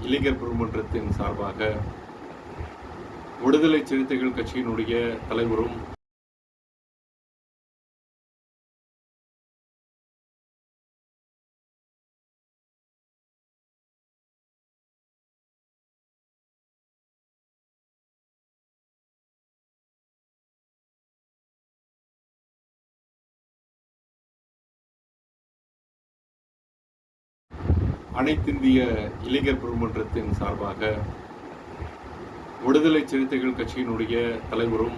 இளைஞர் பெருமன்றத்தின் சார்பாக விடுதலை சிறுத்தைகள் கட்சியினுடைய தலைவரும் அனைத்திந்திய இளைஞர் பெருமன்றத்தின் சார்பாக விடுதலை சிறுத்தைகள் கட்சியினுடைய தலைவரும்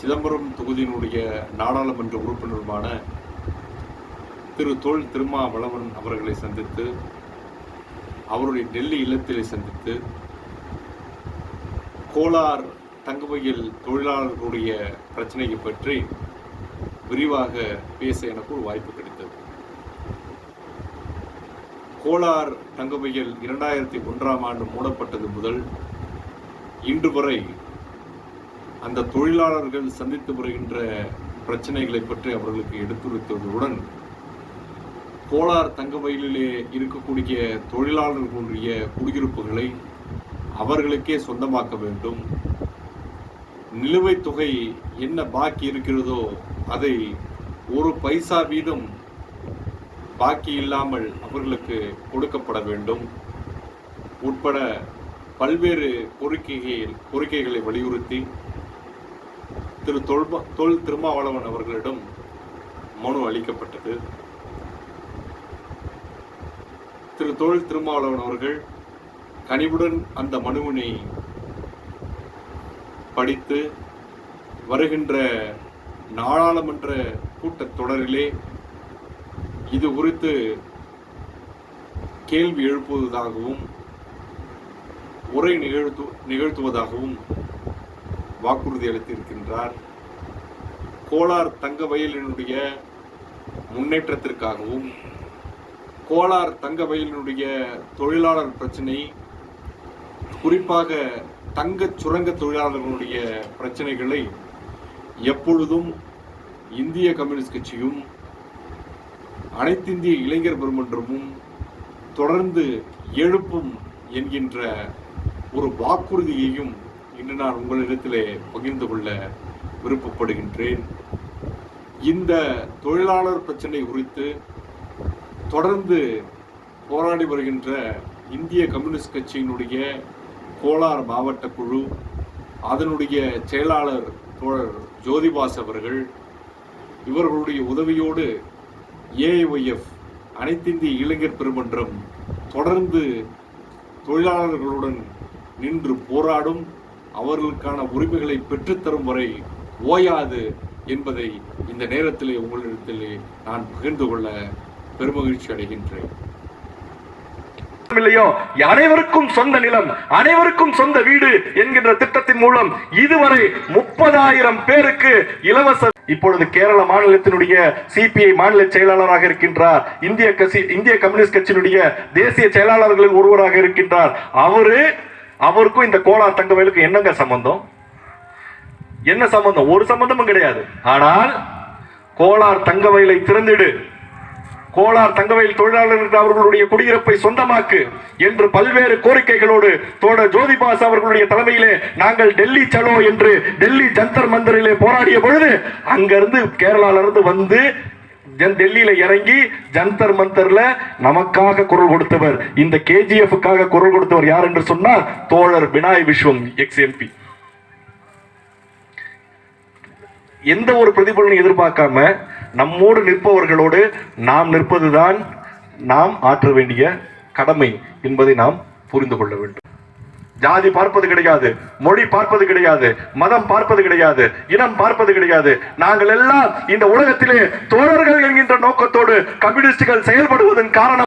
சிதம்பரம் தொகுதியினுடைய நாடாளுமன்ற உறுப்பினருமான திரு தொல் திருமாவளவன் அவர்களை சந்தித்து அவருடைய டெல்லி இல்லத்திலே சந்தித்து கோலார் தங்கமயில் தொழிலாளர்களுடைய பிரச்சனையை பற்றி விரிவாக பேச எனக்கு ஒரு வாய்ப்பு கிடைத்தது. கோலார் தங்கமயில் 2001ஆம் ஆண்டு மூடப்பட்டது முதல் இன்று வரை அந்த தொழிலாளர்கள் சந்தித்து வருகின்ற பிரச்சனைகளை பற்றி அவர்களுக்கு எடுத்துரைத்ததுடன் கோலார் தங்கமயிலே இருக்கக்கூடிய தொழிலாளர்களுடைய குடியிருப்புகளை அவர்களுக்கே சொந்தமாக்க வேண்டும், நிலுவைத் தொகை என்ன பாக்கி இருக்கிறதோ அதை ஒரு பைசா வீதம் பாக்கி இல்லாமல் அவர்களுக்கு கொடுக்கப்பட வேண்டும் உட்பட பல்வேறு கோரிக்கைகளை வலியுறுத்தி திரு தொல் திருமாவளவன் அவர்களிடம் மனு அளிக்கப்பட்டது. திரு தொல் திருமாவளவன் அவர்கள் கனிவுடன் அந்த மனுவினை படித்து வருகின்ற நாடாளுமன்ற கூட்டத்தொடரிலே இது குறித்து கேள்வி எழுப்புவதாகவும் உரை நிகழ்த்துவதாகவும் வாக்குறுதி அளித்திருக்கின்றார். கோலார் தங்க வயலினுடைய முன்னேற்றத்திற்காகவும் கோலார் தங்க வயலினுடைய தொழிலாளர் பிரச்சனை, குறிப்பாக தங்க சுரங்க தொழிலாளர்களுடைய பிரச்சனைகளை எப்பொழுதும் இந்திய கம்யூனிஸ்ட் கட்சியும் அனைத்திந்திய இளைஞர் பெருமன்றமும் தொடர்ந்து எழுப்பும் என்கின்ற ஒரு வாக்குறுதியையும் இன்று நான் உங்களிடத்திலே பகிர்ந்து கொள்ள விருப்பப்படுகின்றேன். இந்த தொழிலாளர் பிரச்சனை குறித்து தொடர்ந்து போராடி வருகின்ற இந்திய கம்யூனிஸ்ட் கட்சியினுடைய கோலார் மாவட்ட குழு, அதனுடைய செயலாளர் தோழர் ஜோதிபாஸ் அவர்கள், இவர்களுடைய உதவியோடு ஏஐஒய்எஃப் அனைத்திந்திய இளைஞர் பெருமன்றம் தொடர்ந்து தொழிலாளர்களுடன் நின்று போராடும், அவர்களுக்கான உரிமைகளை பெற்றுத்தரும் வரை ஓயாது என்பதை இந்த நேரத்திலே உங்களிடத்திலே நான் பகிர்ந்து கொள்ள பெருமகிழ்ச்சி அடைகின்றேன். இல்லையோ அனைவருக்கும் சொந்த நிலம், அனைவருக்கும் சொந்த வீடு என்கின்ற திட்டத்தின் மூலம் இதுவரை 30,000 பேருக்கு இலவச. இப்பொழுது கேரள மாநிலத்தினுடைய சிபிஐ மாநில செயலாளராக இருக்கின்றார், இந்திய கம்யூனிஸ்ட் கட்சியினுடைய தேசிய செயலாளர்களில் ஒருவராக இருக்கின்றார். அவருக்கும் இந்த கோலார் தங்கவயலுக்கும் என்னங்க சம்பந்தம்? என்ன சம்பந்தம்? ஒரு சம்பந்தமும் கிடையாது. ஆனால் கோலார் தங்கவயலை திறந்திடு, கோலார் தங்கவயல் தொழிலாளர்கள் அவர்களுடைய குடியிருப்பை சொந்தமாக்கு என்று பல்வேறு கோரிக்கைகளோடு தோழர் ஜோதிபாஸ் அவர்களுடைய தலைமையிலே நாங்கள் டெல்லி சலோ என்று டெல்லி ஜந்தர் மந்தரிலே போராடிய பொழுது அங்கிருந்து கேரளால இருந்து வந்து டெல்லியில இறங்கி ஜந்தர் மந்தர்ல நமக்காக குரல் கொடுத்தவர், இந்த கேஜிஎஃப்காக குரல் கொடுத்தவர் யார் என்று சொன்னால் தோழர் பினாய் விஸ்வம் எக்ஸ்-எம்பி. எந்த ஒரு பிரதிபலனை எதிர்பார்க்காம நம்மோடு நிற்பவர்களோடு நாம் நிற்பதுதான் நாம் ஆற்ற வேண்டிய கடமை என்பதை நாம் புரிந்து கொள்ள வேண்டும். ஜாதி பார்ப்பது கிடையாது, மொழி பார்ப்பது கிடையாது, மதம் பார்ப்பது கிடையாது, இனம் பார்ப்பது கிடையாது. நாங்கள் எல்லாம் இந்த உலகத்திலே தோழர்கள் என்கின்ற நோக்கத்தோடு கம்யூனிஸ்டுகள் செயல்படுவதன் காரணம்